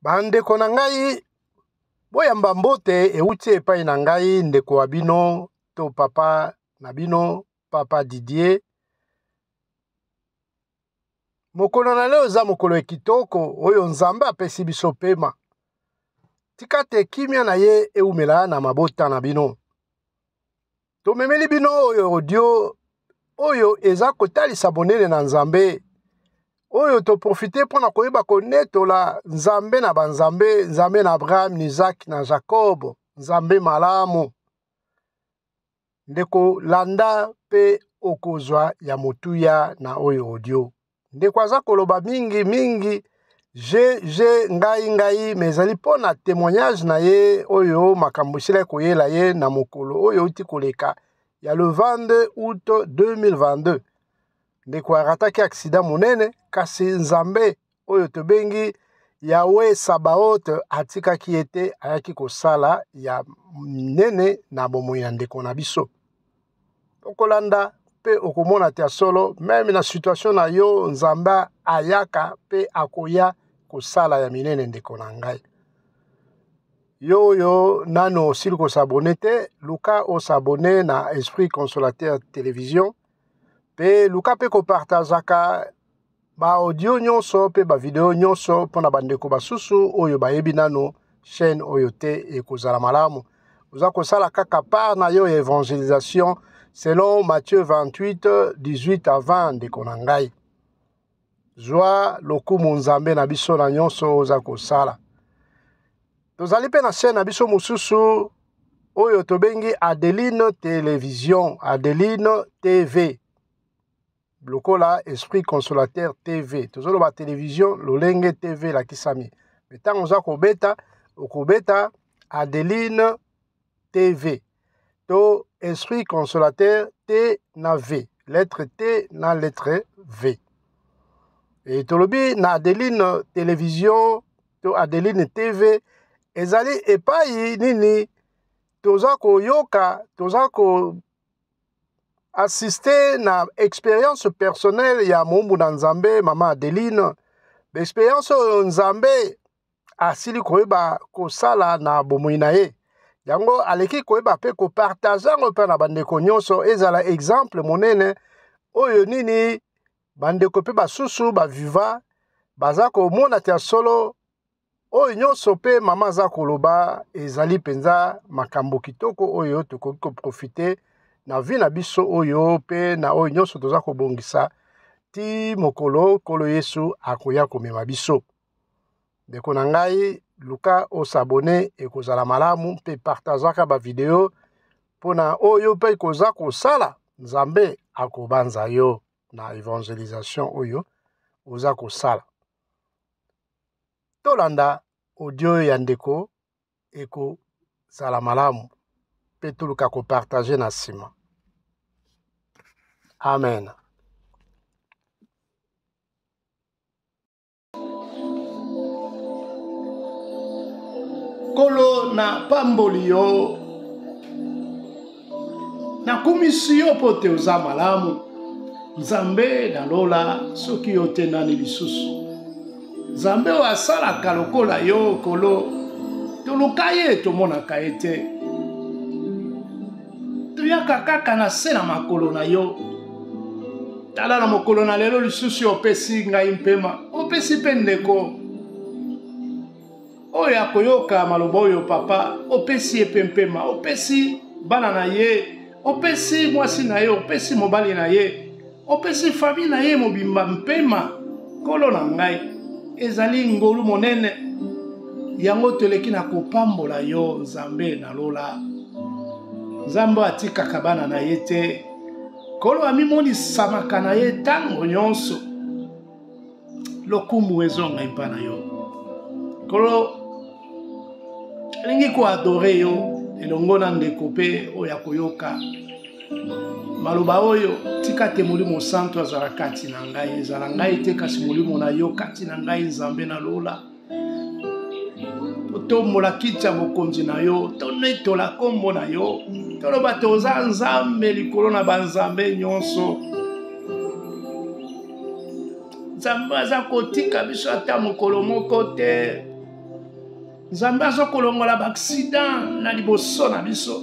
Bandeko na ngai boyamba mbote euti epai na ngai ndeko wa bino to papa na bino papa Didier. Mokolo na leo eza mokolo ekitoko oyo Nzambe apesi biso pema. Tika te kimia na ye eumela na mabota na bino. Tomemeli bino oyo audio oyo eza kotalisa bonene na Nzambe. Oyo to profite pona koyeba konetola Nzambe na banzambe, Nzambe na Abraham, Isaac na Jacob, Nzambe malamu. Ndeko landa pe okozwa ya motuya na oyo audio. Ndeko aza koloba mingi ngai mezali pona témoignage na ye oyo makambo esila koyela ye na mokolo oyo uti koleka ya le 22 août 2022. Ndeko arataki accident monene kasi Nzambe oyo tobengi Yahweh Sabaoth atikaki ete ayaki kosala ya nene na bomoi ya ndeko na biso. Okolanda pe okomona te solo même na situation na yo Nzambe ayaka pe akoya kosala ya minene ndeko na ngai. Yo nano osili kosabone te, luka osabone na Esprit Consolateur Télévision. Pe luka pe kopartazaka ba audio nyonso pe ba video nyonso pona bandeko basusu oyo bayebi nano chaîne oyo te ekozala malamu. Oza kosala kaka part na yo évangélisation selon Matthieu 28, 18 à 20 ndeko na ngai. Zwa lokumu Nzambe na biso na nyonso oza kosala. Tozali pe na chaîne na biso mususu oyo tobengi Adeline Télévision, Adeline TV. Lokola Esprit Consolateur TV. Tozolo ba télévision lolenge TV la kisami. Metango za okobeta Adeline TV. To Esprit Consolateur T na V. Lettre T na lettre V. Et tolobi na Adeline Télévision to Adeline TV ezali epai nini toza koyoka, toza ko assister na expérience personnelle ya mombu na Nzambe mama Adeline. Expérience Nzambe asili koyeba kosala na bomoi na ye. Yango aleki koyeba pe ko partager ngo pe na bandeko nyonso ezala exemple monene oyo nini bandeko pe basusu ba viva baza ko mona te solo oyo nyonso pe mama za koloba ezali penza makambo kitoko oyo tokoki ko profiter na vie na biso oyo pe na oyo nyonso toza kobongisa ti mokolo kolo Yesu akoya komema biso. Ndeko na ngai luka osabone ekozala malamu pe partazaka ba video pona oyo pe koza kosala Nzambe akobanza yo na évangélisation oyo oza kosala. Tolanda audio ya ndeko ekozala malamu pe toluka kopartager na sima. Amen. Kolo na pamboli yo na kumisi yo pote oza malamu. Nzambe na lola soki yo te nani lisusu. Nzambe o asalaka lokola yo kolo toluka ye tomonaka ye te. Toyaka kaka na se na makolo na yo. Tala na mokolo na lelo lisusu opesi ngai mpema. Opesi pe ndeko oyo akoyoka maloba oyo papa. Opesi ye pe mpema. Opesi bana na ye. Opesi mwasi na ye. Opesi mobali na ye. Opesi famille na ye mobimba mpema. Kolo na ngai ezali ngolu monene. Yango toleki na kopambola yo Nzambe na lola. Nzambe atikaka bana na ye te. Kolo amimonisamaka na ye tango nyonso. Lokumu ezonga mpa na yo. Kolo elingi ko adore yo elongo na ndeko pe oyo akoyoka maloba oyo tika te molimo santo azala kati na ngai. Ezala ngai te kasi molimo na yo kati na ngai Nzambe na lola. Totombola kiti ya bokonzi na yo. Tonetola kombo na yo. Toloba toza Nzambe likolo na banzambe nyonso. Nzambe aza kotika biso ata mokolo moko te. Nzambe azo kolongola ba accident na liboso na biso.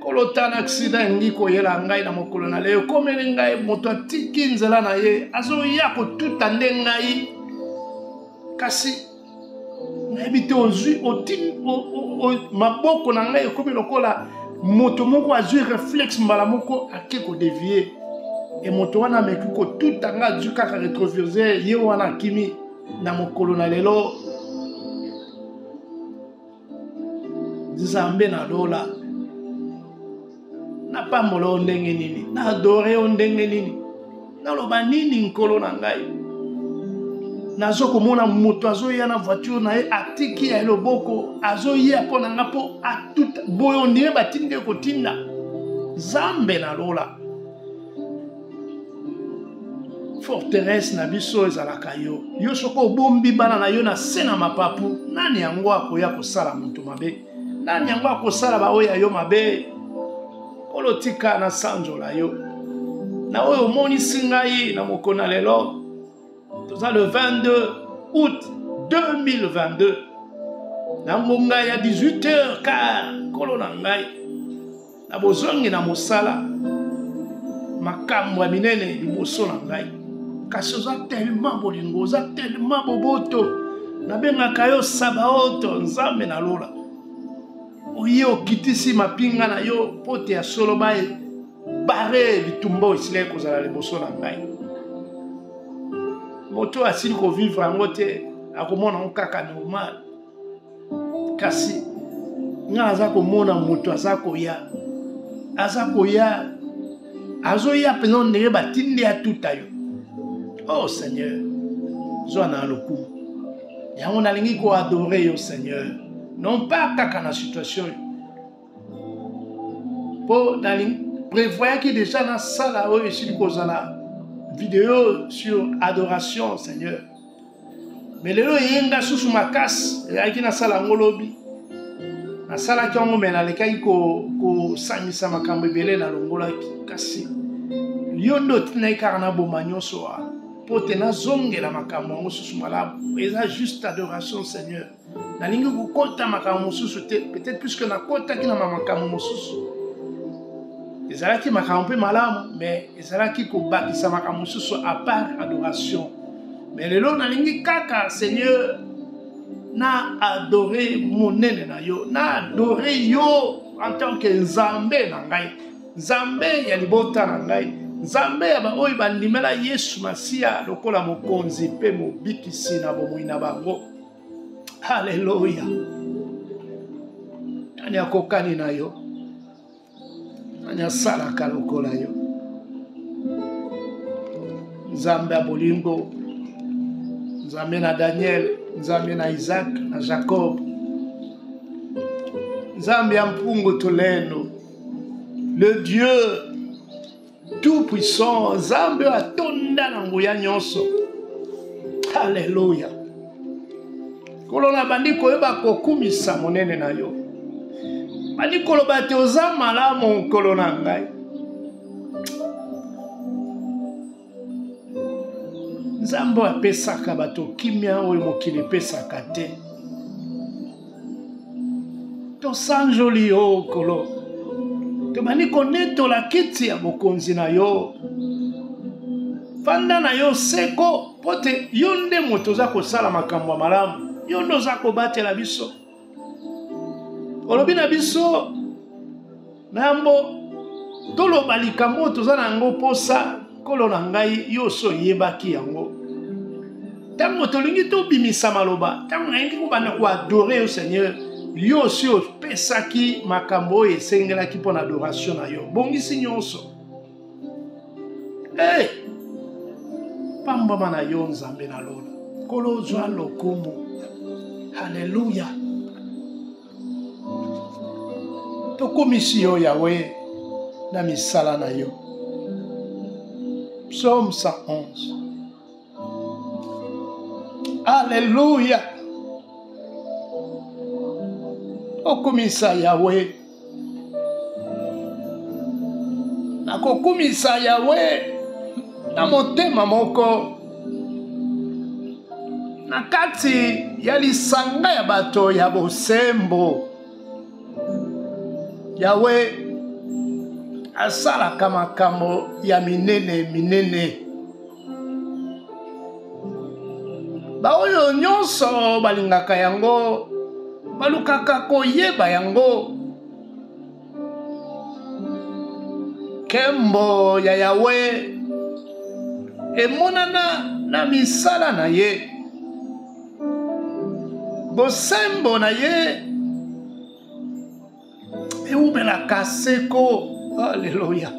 Kolota na accident ngi koyela ngai na mokolo na leo komeli ngai moto atiki nzela na ye azo ya kotuta nde ngai kasi nayebi te ozwi maboko na ngai ekomi lokola moto moko azwi réflexe mbala moko ake kodevie e moto wana ameki kotuta ngai azwi kaka rétroviseur ye wana akimi na mokolo na lelo Nzambe na lola na pamolo ndenge nini na adore o ndenge nini na loba nini nkolo na ngai nazo komona moto azoya na voiture na ye atiki ya loboko azoya mpo na nga mpo atuta boyo ndire batinde kotinda Nzambe na lola forteresse na biso ezalaka yo yo soko obombi bana na yo na se na mapapu nani yango akoya kosala moto mabe nani yango akosala baoyo yo mabe olotika na sanjola yo na oyo omonisi ngai na mokona lelo toza le 22 août 2022 na ngonga ya 18h15 kolo na ngai na bozongi na mosala makambo ya minene liboso na ngai kasi oza tellement bolingo oza tellement boboto nabengaka yo Sabaoto Nzambe na lola oye okitisi mapinga na yo pote ya solo bae bare bitumba isile kozala liboso na ngai moto asili kovivre yango te akomona ngo kaka normal kasi nga aza komona moto aza koya azoya pena ndenge batindi atuta yo oh Seigneur zwa na lokumu yango nalingi koadore yo Seigneur non pas kaka na situation po prévoyaki déjà na sala oyo esili kozala vidéo sur adoration Seigneur mais lelo yenga susu makasi ezalaki na sala yango lobi nasalaki yango me nalekaki kosangisa makambo ebele nalongolaki kasi yo nde otinaki kaka naboma nyonso wana mpo te nazongela makambo yango susu malamu eza juste adoration Seigneur nalingi kokota makambo mosusu te peut-être puisque nakotaki na makambo mosusu ezalaki makambo mpe malamu mais ezalaki kobakisa makambo mosusu à part adoration mais lelo nalingi kaka Seigneur na adoré monene na yo na adoré yo en tant que Nzambe na ngai Nzambe ya libota na ngai Nzambe ya baoyo bandimela Yesu Masia lokola mokonzi mpe mobikisi na bomoi na bango. Haleluya. Nani akokani na yo? Nani asalaka lokola yo? Nzambe ya bolingo, Nzambe na Daniel, Nzambe na Isaac, na Jacob, Nzambe ya mpungu toleno, le Dieu tout-puissant, Nzambe atonda na nguya nyonso. Haleluya. Kolona bandi koyeba kokumisa monene na yo. Bandi koloba te oza malamu kolona ngai. Nzambe apesaka bato kimia oyo mokili pesaka te. Tosanjoli yo kolo. Tobandi konetola kiti ya bokonzi na yo. Fanda na yo seko pote yo nde moto za kosala makambo ya malamu. Yo ndo za kobatela biso. Olobi na biso nambo toloba likambo toza na ngo posa kolo na ngai yo so yebaki yango. Tango tolingi tobimisa maloba, tango nalingi kobanda ko adorer yo Seigneur, yo aussi opesaki makambo esengelaki pona adoration na yo. Bongisi nyonso. Hey! Pamba na yo Nzambe na lola. Kolo zwa lokumu. Haleluya. Tokomisi yo Yahweh na misala na yo. Psaume 111. Alléluia. Okomisa Yahweh. Nakokumisa Yahweh na motema moko. na kati ya lisanga ya bato ya bosembo Yawe asalaka makambo ya minene baoyo nyonso balingaka yango balukaka koyeba yango kembo ya Yawe emonana na misala na ye bosembo na ye eubelaka seko. Haleluya.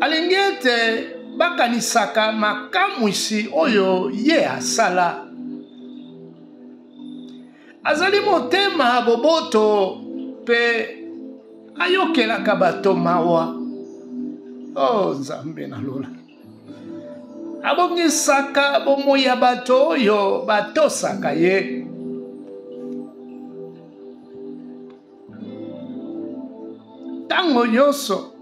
Alingi ete bakanisaka makamwisi oyo ye asala. Azali motema boboto pe ayokelaka bato mawa. Oh Nzambe na lola. Abongisaka bomoi ya bato oyo batosaka ye. Tango nyonso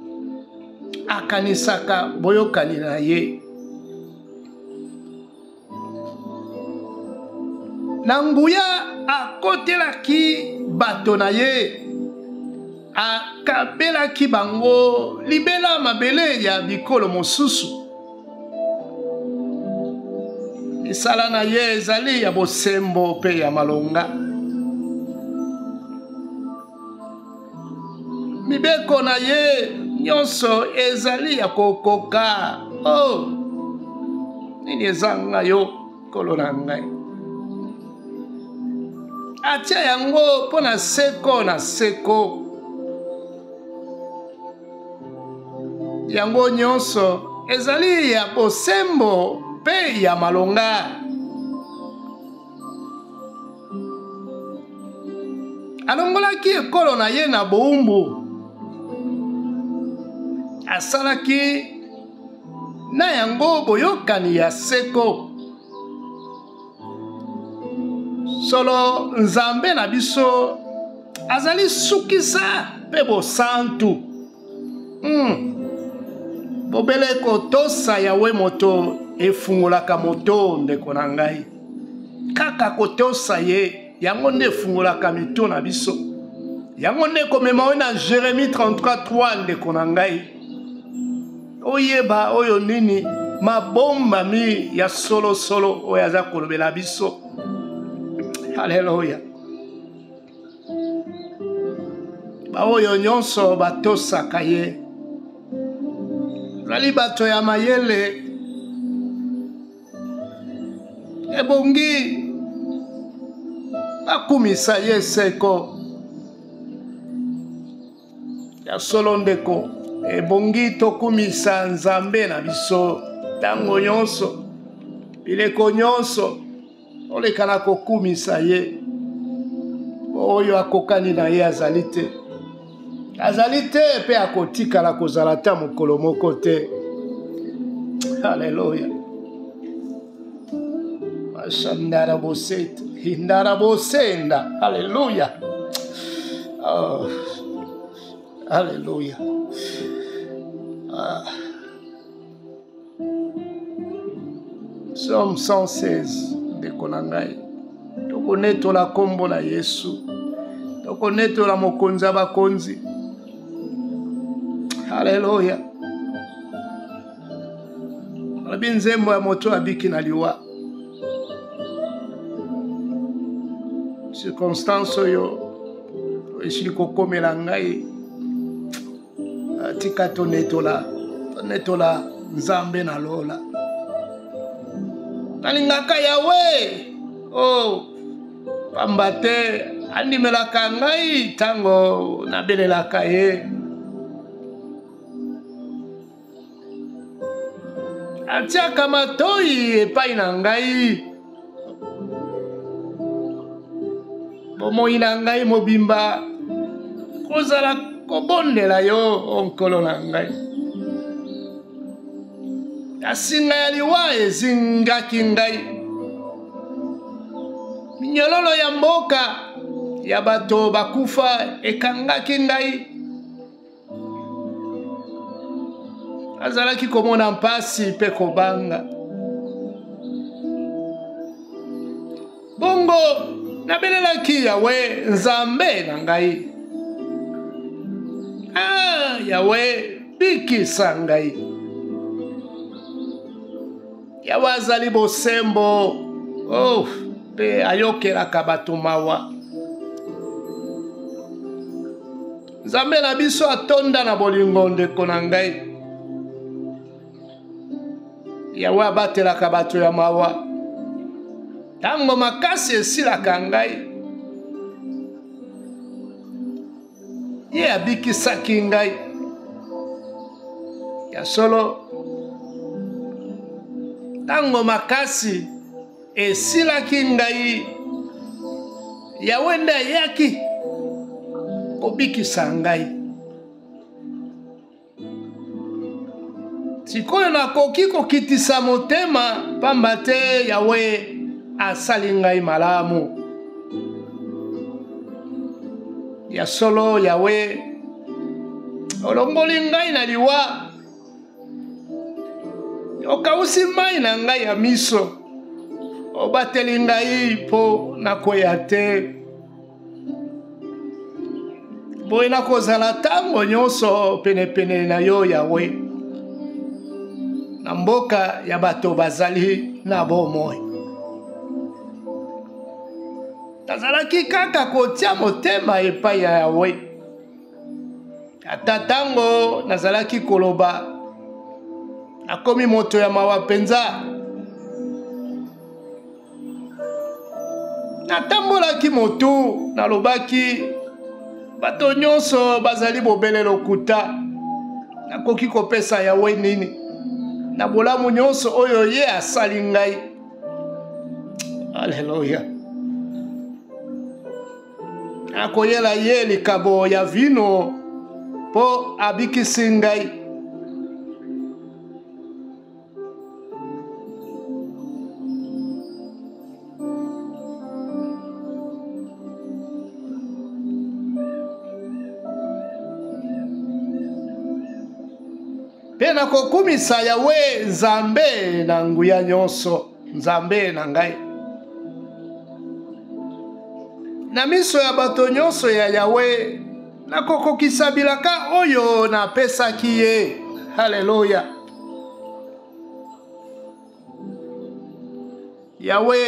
akanisaka boyokani na ye. Na nguya akotelaki bato na ye. Akabelaki bango libela mabele ya bikolo mosusu. Misala na ye ezali ya bosembo pe ya malonga. Mibeko na ye nyonso ezali ya kokoka. Oh, nini ezanga yo kolo na ngai. Atia yango po na seko na seko. Yango nyonso ezali ya bosembo pe ya malonga. Alongolaki ekolo na ye na boumbu. Asalaki na yango boyokani ya seko. Solo Nzambe na biso azali sukisa pe bosantu. Bobele kotosa Yawe moto efungolaka moto ndeko na ngai. Kaka kotosa ye yango nde efungolaka mito na biso. Yango nde komema na Jérémie 33:3 ndeko na ngai. Oyeba oyo nini mabomba mi ya solo oyo aza kolobela biso. Haleluya. Ba oyo nyonso batosaka ye. Zali bato ya mayele. Ebongi bakumisa ye seko. Ya solo ndeko. Ebongi tokumisa Nzambe na biso. Tango nyonso. Bileko nyonso. Olekana kokumisa ye. Oyo akokani na ye azali te. Azali te pe akotikala kozala ta mokolo moko te. Haleluya. Mashandara boseto. Hindara bosenda. Haleluya. Oh. Haleluya. Somme 116 de Konangai. Tokonetola kombo na Yesu. Tokonetola mokonzi bakonzi. Haleluya. Nzembo ya moto abiki na liwa. Circonstance oyo esili kokomela ngai. Tika tonetola Nzambe na lola. Nalingaka Yawe. Oh, pambate andimelaka ngai tango nabelelaka ye. Atiaka matoi epai na ngai. Bomoi na ngai mobimba. Kozala kobondela yo onkolo na ngai. Asinga ya liwa ezingaki ngai. Minyololo ya mboka ya bato bakufa ekangaki ngai. azalaki komona mpasi mpe kobanga. Bongo nabelelaki Yawe Nzambe na ngai. Yawe bikisa ngai. Yawe azali bosembo. Pe ayokelaka bato mawa. Nzambe na biso atonda na bolingo ndeko na ngai. Yawe abatelaka bato ya mawa. Tango makasi esilaka ngai. Ye abikisaki ngai. Ya solo. Tango makasi esilaki ngai. Yawe nde ayaki kobikisa ngai. Sikoyo nakoki kokitisa motema pamba te Yawe asali ngai malamu. Ya solo Yawe olongoli ngai na liwa. Okausi mai na ngai ya miso. Obateli ngai po nakoya te. Boye nakozala tango nyonso penepene na yo Yawe. Na mboka ya bato bazali na bomoi. Nazalaki kaka kotia motema epai ya Yawe. Ata tango nazalaki koloba nakomi moto ya mawa penza. Natambolaki motu nalobaki bato nyonso bazali bobele lokuta. Nakoki kopesa Yawe nini? Na bolamu nyonso oyo ye asali ngai. Haleluya. Akoyela ye likabo ya vino po abikisi ngai. Pe nakokumisa Yawe Nzambe na nguya nyonso. Nzambe na ngai. Na miso ya bato nyonso ya Yawe nakokokisa bilaka oyo napesaki ye. Haleluya. Yawe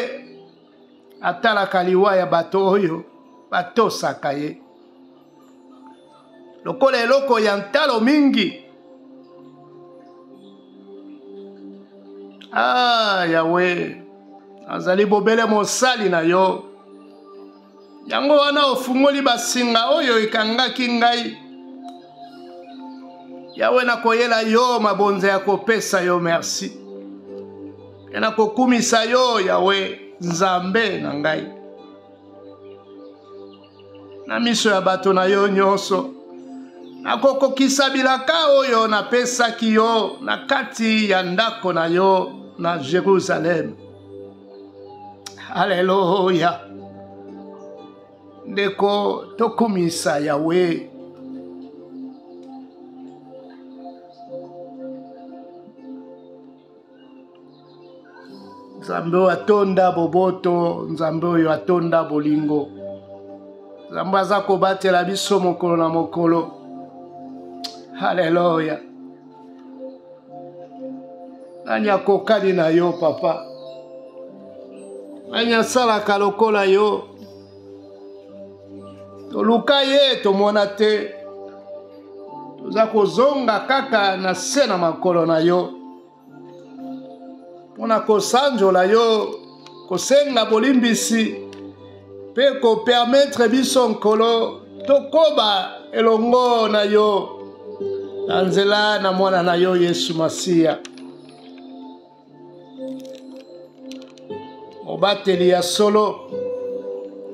atalaka liwa ya bato oyo batosaka ye. Lokola eloko ya ntalo mingi. Yawe azali bobele mosali na yo. Yango wana ofungoli basinga oyo ikangaki ngai. Yawe nakoyela yo mabonze ya kopesa yo merci. Pe nakokumisa yo Yawe Nzambe na ngai. Na miso ya bato na yo nyonso. Nakokokisa bilaka oyo napesaki yo na kati ya ndako na yo na Jerusalem. Haleluya. Ndeko tokumisa Yawe. Nzambe oyo atonda boboto, Nzambe oyo atonda bolingo. Nzambe aza kobatela biso mokolo na mokolo. Haleluya. Nani akokali na yo papa? Nani asalaka lokola yo? Toluka ye tomona te. Toza kozonga kaka na se na makolo na yo. Pona kosanjola yo, kosenga bolimbisi, pe ko permettre biso nkolo tokoba elongo na yo. Na nzela na mwana na yo Yesu Masiya. Obateli ya solo.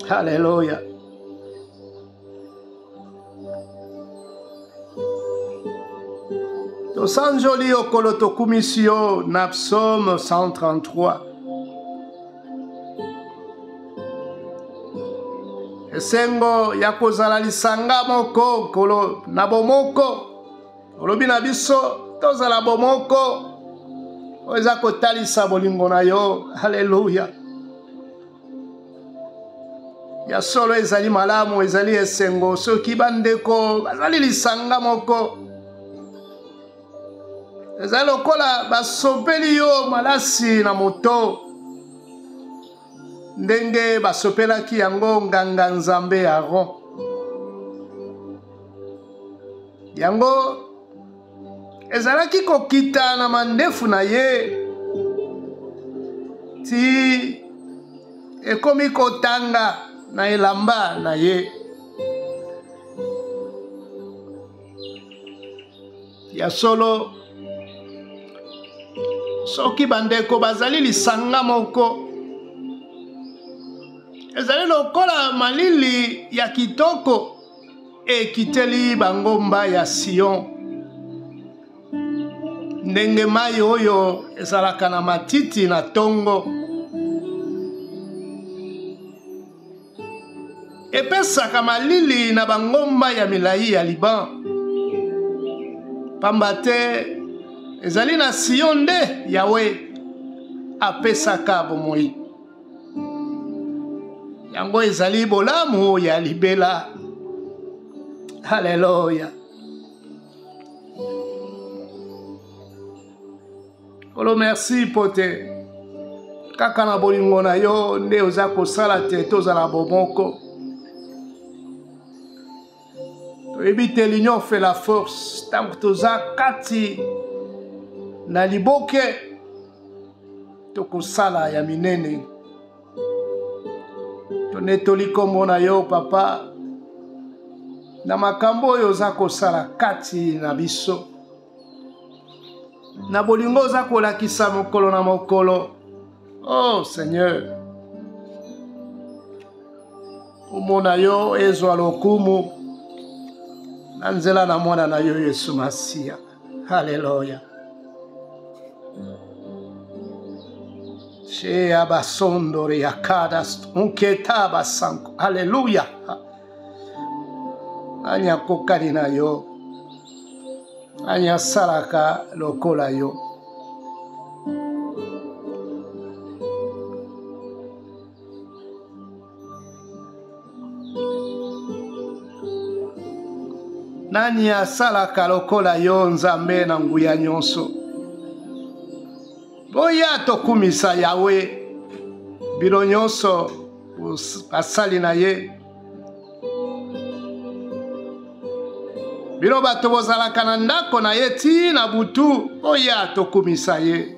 Haleluya. Tosanjoli okolo tokumisi yo na Psaume 133. Esengo ya kozala lisanga moko kolo na bomoko. Olobi na biso tozala bomoko oza kotalisa bolingo na yo. Haleluya. Ya solo ezali malamu, ezali esengo, soki bandeko bazali lisanga moko, ezali lokola basopeli yo malasi na moto ndenge basopelaki yango nganga nzambe Aaron. Yango ezalaki kokita na mandefu na ye ti ekomi kotanga na elamba na ye. Ya solo soki bandeko bazali lisanga moko, ezali lokola malili ya kitoko ekiteli bangomba ya Sion, ndenge mai oyo ezalaka na matiti na tongo, epesaka malili na bangomba ya milai ya Liban. Pamba te ezali na Sion nde Yawe apesaka bomoi. Yango ezali bolamu ya libela. Haleluya. Kolo merci pote. Kaka na bolingo na yo nde oza kosala te tozala bomoko. Toyebite l'union fait la force. Tango toza kati na liboke tokosala ya minene. Tonetoli kombo na yo papa na makambo oyo oza kosala kati na biso. Na bolingo oza kolakisa mokolo na mokolo. Oh Seigneur, omona yo ezwa lokumu na nzela na mwana na yo Yesu Masia. Haleluya. She abasondore yakada unketa basanko. Haleluya. Anya kokari na yo, anya salaka lokola yo. Nani asalaka lokola yo Nzambe na nguya nyonso. Boya tokumisa Yawe biro nyonso asali na ye. Biro bato bozalaka na ndako na ye ti na butu, boya tokumisa ye.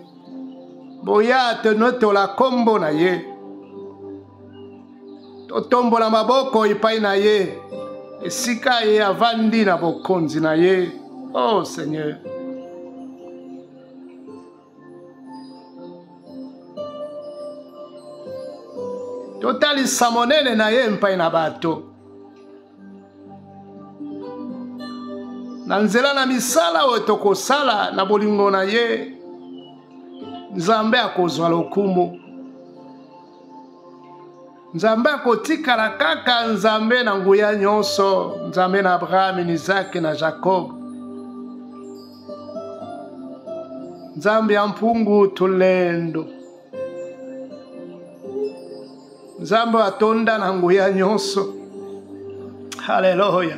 Boya tonotola kombo na ye. Totombola maboko epai na ye. Esika ye avandi na bokonzi na ye. Oh Seigneur. Totalisa monene na ye mpai na bato. Na nzela na misala oyo tokosala na bolingo na ye, Nzambe akozwa lokumu. Nzambe akotikala kaka Nzambe na nguya nyonso, Nzambe na Abraham, Isaac na Jacob. Nzambe ya mpungu tulendo. Nzambe atonda na nguya nyonso. Haleluya.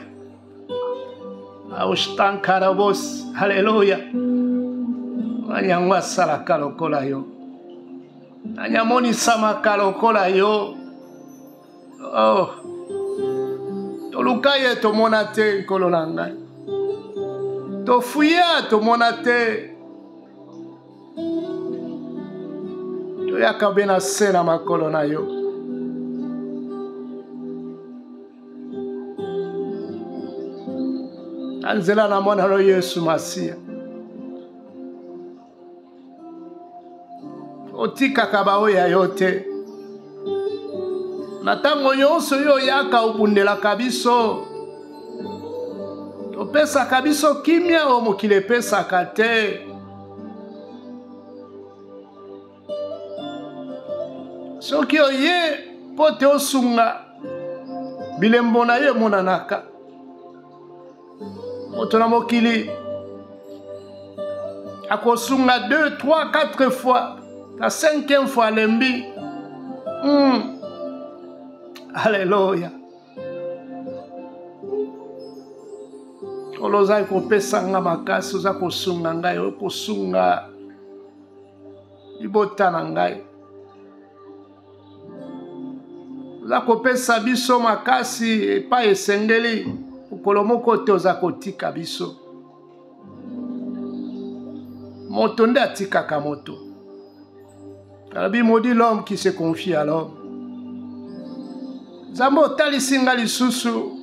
Aushtankarabos. Haleluya. Anyangwa salaka lokola yo. Anyamoni samaka lokola yo. Oh. Tolukaye tomona te nkolo na ngai. Tofuya tomona te. Toyaka bena se na makolo na yo. Anzela na mwana lo Yesu Masia. Otika kabao ya yote. Natango nyonso yo yaka ubundela kabiso. Opesa kabiso kimia o mokile pesa kate. Soki oye pote osunga bilembo na ye monanaka. Otona mokili akosunga 2, 3, 4 fois. La 5e fois lembi. Alléluia. Oloza kopesa nga makasi oza kosunga ngai okosunga libota na ngai. Oza kopesa biso makasi epai esengeli mokolo moko te oza kotika biso. Moto nde atikaka moto. Alabi maudit l'homme qui se confie à l'homme. Nzambe otalisi nga lisusu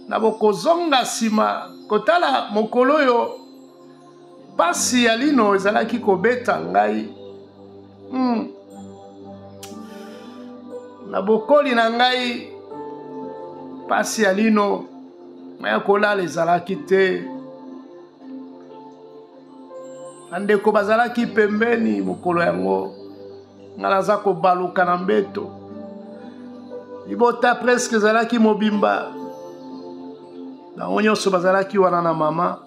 na bokozonga nsima kotala mokolo oyo pasi ya lino ezalaki kobeta ngai. Na bokoli na ngai pasi ya lino maya kolala ezalaki te. Bandeko bazalaki pembeni mokolo yango nga naza kobaluka na mbeto. Libota presque ezalaki mobimba. Bango nyonso bazalaki wana na mama.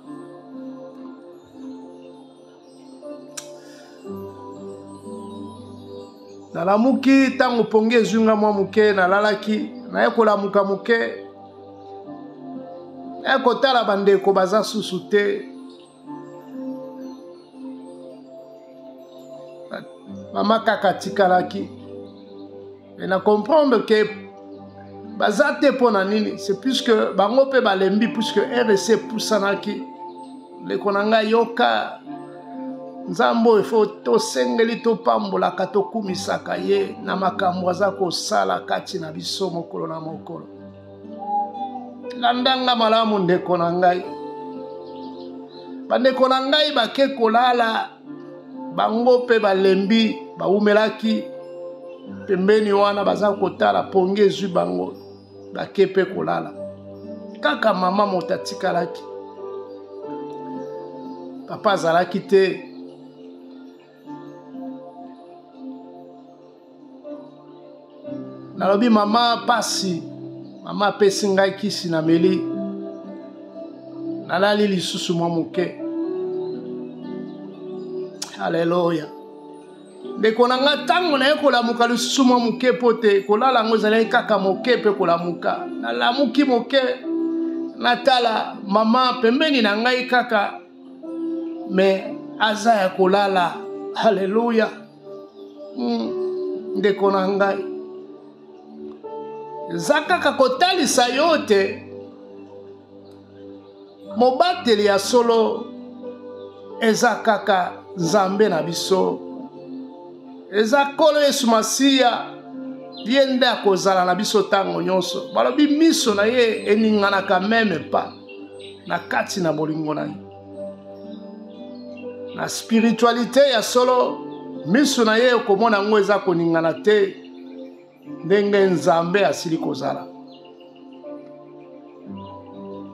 Nalamuki ntango pongi ezunga mwa moke nalalaki naye kolamuka moke. Naye kotala bandeko baza susu te. Mama kaka tikalaki. Et na comprendre que bazate pona nini, c'est puisque bango pe balembi puisque RC pusanaki. Le konanga yoka nzambo ifo to sengeli to pambola kato kumisaka ye na makambo za ko sala kati na biso mokolo na mokolo. Landanga malamu ndeko na ngai. Bandeko na ngai bake kolala bango pe balembi baumelaki pembeni wana baza kotala pongi ezwi bango bake pe kolala. Kaka mama moto atikalaki. Papa azalaki te. Nalobi mama pasi. Mama apesi ngai kisi na meli. Nalali lisusu mwa moke. Alléluia. Ndeko na nga ntango naye kolamuka lisusu mwa moke po te kolala yango ezalaki kaka moke mpe kolamuka. Nalamuki moke natala mama pembeni na ngai kaka me aza ya kolala. Alléluia. Ndeko na ngai eza kaka kotalisa yo te mobateli ya solo eza kaka Nzambe na biso. Eza kolo Yesu Masiya ye nde akozala na biso ntango nyonso. Balobi miso na ye eninganaka meme pa na kati na bolingo na ye. Na spiritualité ya solo miso na ye okomona yango eza koningana te ndenge Nzambe asili kozala.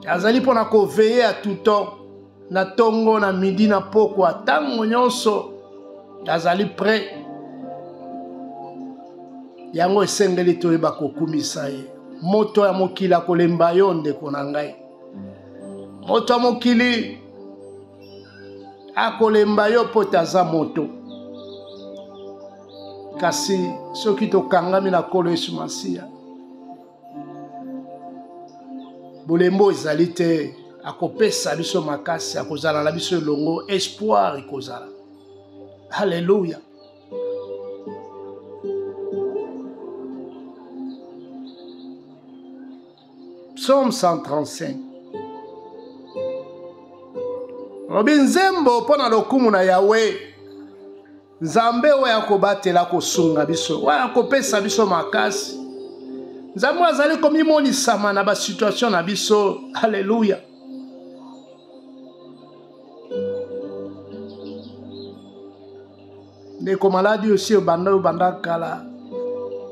Azali mpona koveye à tout temps. Na tongo na midi na pokwa tango nyonso azali prêt. Yango esengeli toyeba kokumisa ye. Moto ya mokili akolemba yo ndeko na ngai. Moto ya mokili akolemba yo po taza moto. Kasi soki tokangami na kolo Yesu Masiya bolembo ezali te. Akopesa biso makasi akozala na biso longo espoir ikozala. Alléluia. Psaume 135. Robi nzembo pona lokumu na Yahweh. Nzambe oyo akobatela kosunga biso. Oyo akopesa biso makasi. Nzambe azali komimonisama na ba situation na biso. Alléluia. Ndeko maladi aussi obanda kala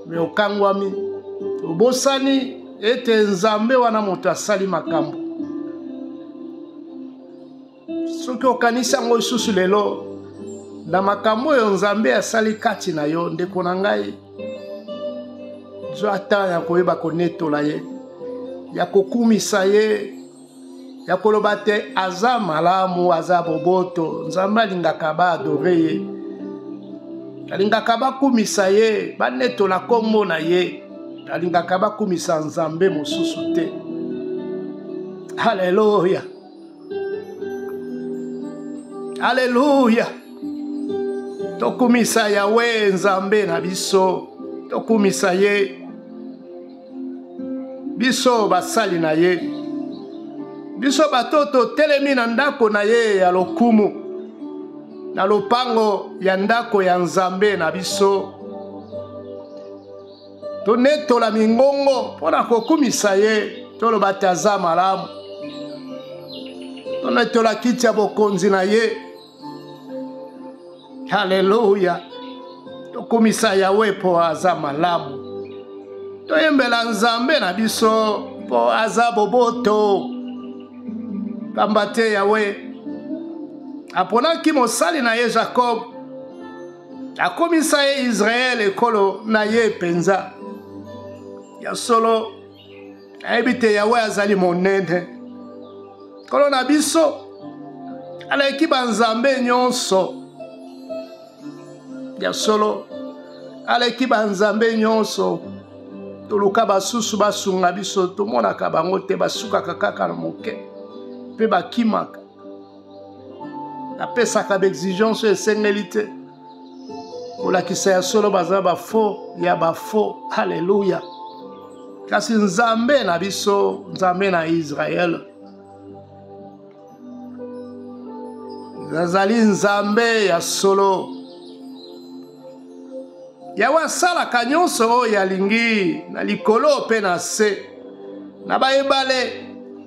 me okangwami obosani ete Nzambe wana moto asali makambo. Soki okanisa ngo isusu lelo na makambo oyo Nzambe asali kati na yo ndeko na ngai zo ata ya koyeba konetola ye ya kokumisa ye ya koloba te aza malamu aza boboto nzambe alingaka baadore ye alingaka bakumisa ye banetola kombo na ye alingaka bakumisa nzambe mosusu te. Haleluya, haleluya. Tokumisa Yawe nzambe na biso, tokumisa ye biso basali na ye, biso batoto telemi na ndako na ye ya lokumu, na lopango ya ndako ya nzambe na biso. Tonetola mingongo mpona kokumisa ye, toloba te aza malamu. Tonetola kiti ya bokonzi na ye. Haleluya. Tokumisa Yawe po aza malamu. Toyembela nzambe na biso po aza boboto. Pamba te Yawe aponaki mosali na ye Jacob, akomisa ye Israel ekolo na ye penza. Ya solo ayebi te Yawe azali monene. Kolo na biso aleki banzambe nyonso. Ya solo aleki banzambe nyonso. Toluka basusu basunga biso tomonaka bango te, basukaka kaka na moke mpe bakimaka. Napesaka baexigence esengeli te kolakisa ya solo baza bafo ya bafo. Haleluya. Kasi nzambe na biso, nzambe na Israel, azali nzambe ya solo. Yawe asalaka nyonso oyo alingi na likolo mpe na se, na baebale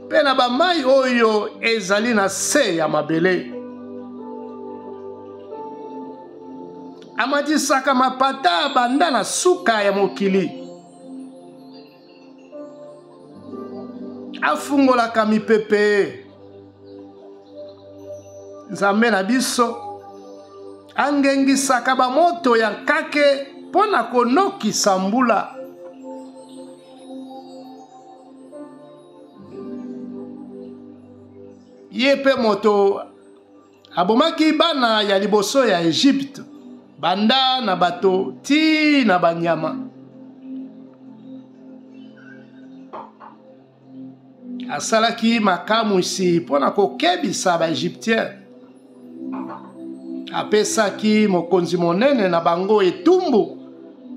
mpe na bamai oyo ezali na se ya mabele. Amatisaka mapata banda na suka ya mokili. Afungolaka mipepe. Nzambe na biso angengisaka bamoto ya nkake mpona konokisa mbula. Ye mpe moto abomaki bana ya liboso ya Egypte, banda na bato ti na banyama. Asalaki makamwisi mpona kokebisa baegyptien. Apesaki mokonzi monene na bango etumbu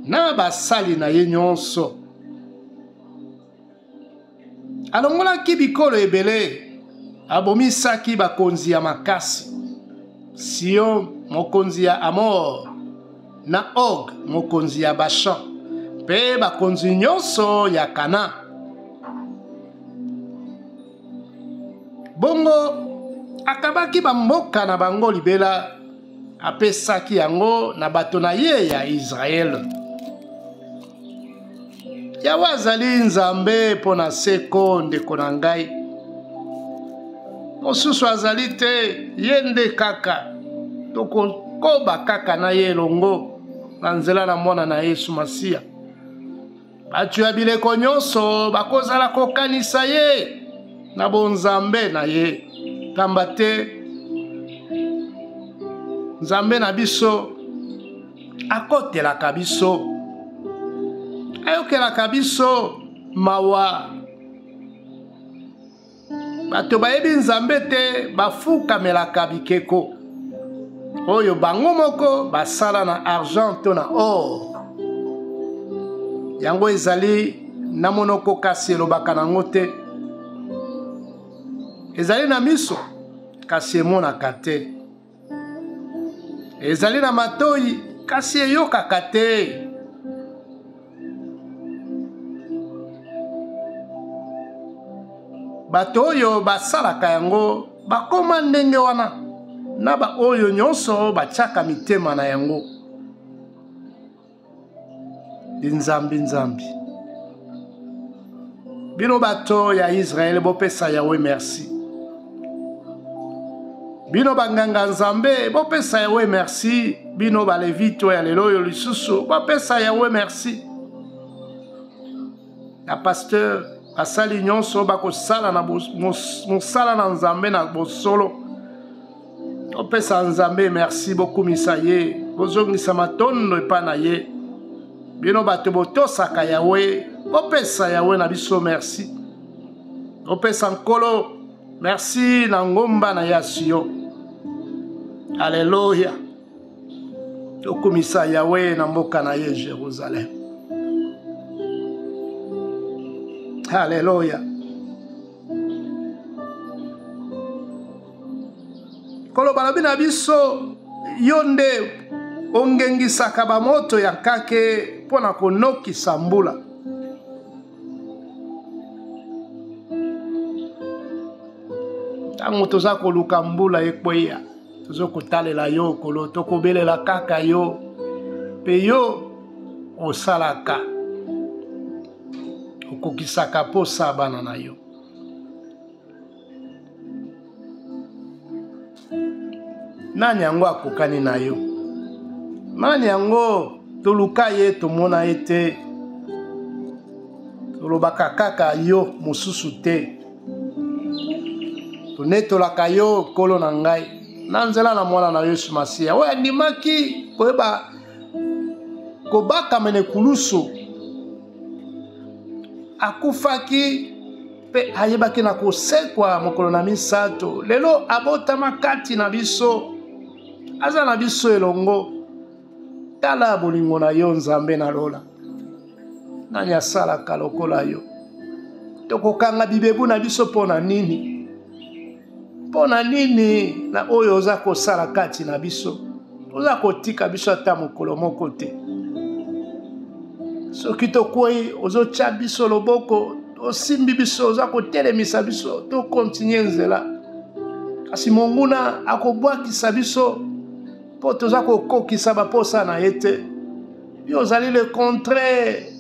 na basali na ye nyonso. Alongolaki bikolo ebele, abomisaki bakonzi ya makasi. Sion mokonzi ya Amor, na Og mokonzi ya Bashan, mpe bakonzi nyonso ya Kana. Bongo akabaki bamboka na bango libela, apesaki yango na bato na ye ya Israel. Yawe azali nzambe mpona seko ndeko na ngai. Mosusu azali te, ye nde kaka. Tokokoba kaka na ye elongo na nzela na mwana na Yesu Masiya. Bato ya bileko nyonso bakozala kokanisa ye na bonzambe na ye. Pamba te nzambe na biso akotelaka biso, ayokelaka biso mawa. Bato bayebi nzambe te bafukamelaka bikeko oyo bango moko basala na argent to na or. Yango ezali na monoko kasi elobaka nango te. Ezali na miso kasi emonaka te. Ezali na matoi kasi eyokaka te. Bato oyo basalaka yango bakoma ndenge wana, na ba oyo nyonso batiaka mitema na yango. Nzambi nzambi. Bino bato ya Israel bopesa Yawe merci. Bino banganga nzambe bopesa Yawe merci. Bino balevito ya lelo lisusu bopesa Yawe merci. Na pasteur basali nyonso bakosala na mosala na nzambe na bosolo. Opesa nzambe merci bokumisa ye, bozongisa matondo epa na ye. Bino bato botosaka Yawe, opesa Yawe na biso merci. Opesa nkolo merci na ngomba na yasio. Alléluia. Tokumisa Yawe na mboka na ye Jérusalem. Alléluia. Kolo balabi na biso yonde ongengisaka bamoto ya kake pona konokisa mbula. Tango toza koluka mbula ekweya, tozo kotalela yo kolo tokobelela kaka yo, pe yo osalaka okokisaka posa bana na yo. Nani yango akokani na yo? Nani yango toluka ye tomona ete tolobaka kaka yo mosusu te? Tonetolaka yo kolo na ngai na nzela na mwana na Yesu Masiya. Oyo andimaki koyeba kobaka mene kulusu, akufaki pe ayebaki na kosekwa mokolo na misato. Lelo abotama kati na biso, aza na biso elongo. Tala bolingo na yo Nzambe na lola. Nani asalaka lokola yo? Tokokanga bibebu na biso pona nini? Pona nini na oyo oza kosala kati na biso? Oza kotika biso ata mokolo moko te. Soki tokwei ozotia biso loboko, osimbi biso, oza kotelemisa biso, to kontinue nzela. Kasi monguna akobwakisa biso po toza kokokisa baposa na ete. Yo ozali le contraire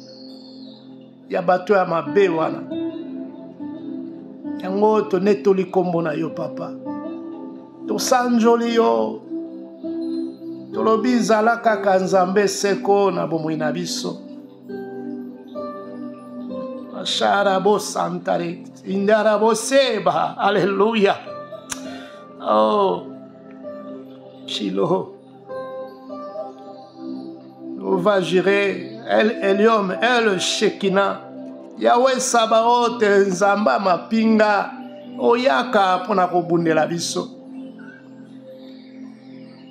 ya bato ya mabe wana. Yango tonetoli kombo na yo papa. Tosanjoli yo. Tolobi zala kaka Nzambe seko na bomoi na biso. Sharabo santare indarabo seba. Alléluia. Oh Shiloh. On va gérer El Eliom, El Shekina. Yahweh Sabaoth Nzamba mapinga. Oyaka pona kobundela biso.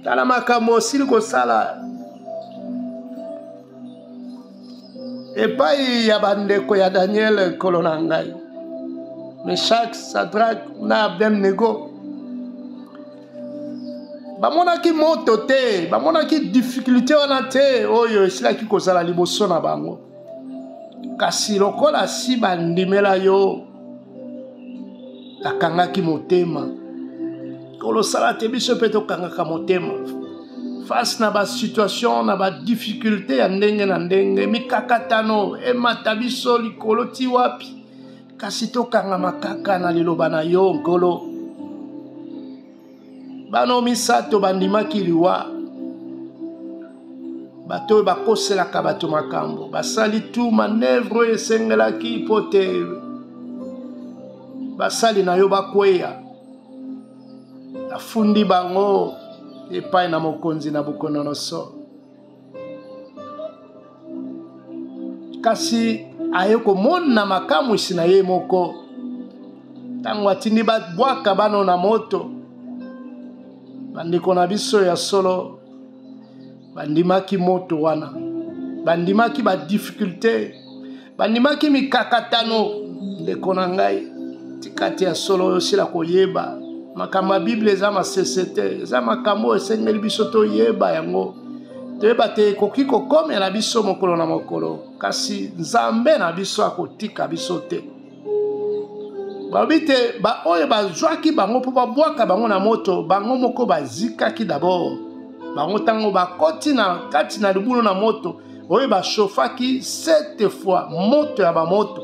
Tala makambo sili kosala. Epai ya bandeko ya Daniel kolona ngai. Meshach, Sadrak na Abednego. Bamonaki moto te, bamonaki difficulté wana te, oyo esilaki kozala liboso na bango. Kasi lokola si bandimela yo, akangaki motema. Kolosala te biso pe tokangaka motema. Face na ba situation, na ba difficulté ya ndenge na ndenge, mikakatano, emata biso likolo ti wapi. Kasi tokanga makaka na liloba na yo nkolo. Bano misato bandimaki liwa. Bato bakoselaka bato makambo. Basali tu manevre esengelaki pote. Basali na yo bakweya. Afundi bango epai na mokonzi Nabucodonosor. Kasi ayeko mona makamu isi na ye moko. Tango atindi babwaka bano na moto. Bandeko na biso ya solo. Bandimaki moto wana. Bandimaki ba difficulté. Bandimaki mikakatano. Ndeko na ngai. Tikati ya solo sila koyeba. Makambo ya Bible eza masesete. Eza makambo esengeli biso toyeba yango. Toyeba te koki kokomela biso mokolo na mokolo. Kasi Nzambe na biso akotika biso te. Babite ba oyo bazwaki bango po babwaka bango na moto, bango moko bazikaki d'abord. Bango tango bakoti na kati na libulu na moto, oyo bashofaki 7 fois moto ya bamoto.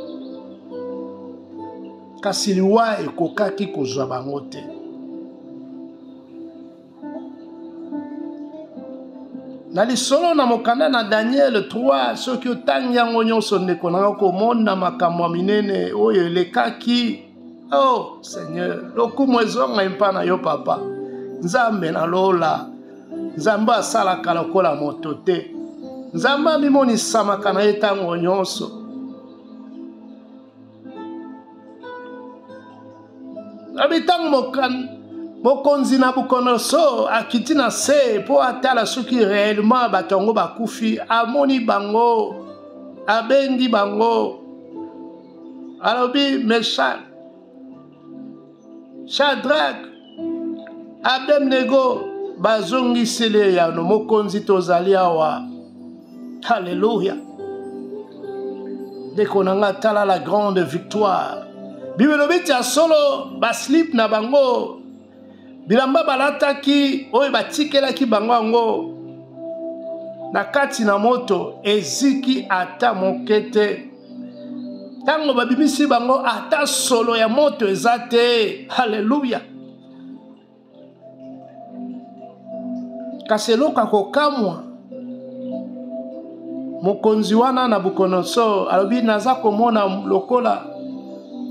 Kasi liwa ekokaki kozwa bango te. na lisolo na mokanda na Daniel 3 soki otangi yango nyonso ndeko na komona makambo ya minene oyo elekaki. Oh Seigneur, lokumu ezonga mpa na yo papa. Nzambe na lola, Nzambe asalaka lokola moto te. Nzambe amimonisamaka na ye ntango nyonso. Abitango mokonzi Nabucodonosor akiti na se po atala soki réellement batongo bakufi, amoni bango, abendi bango, alobi Meshach, Shadrach, Abednego bazongisele ya no mokonzi tozali awa. Alléluia. Ndeko nanga tala la grande victoire. Bible lobiti ya solo baslip na bango bilamba balataki oyo batikelaki bango yango na kati na moto eziki ata mokete. Tango babimisi bango ata solo ya moto ezate. Haleluya. Kasi eloka kokamwa mokonzi wana Nabucodonosor alobi naza komona lokola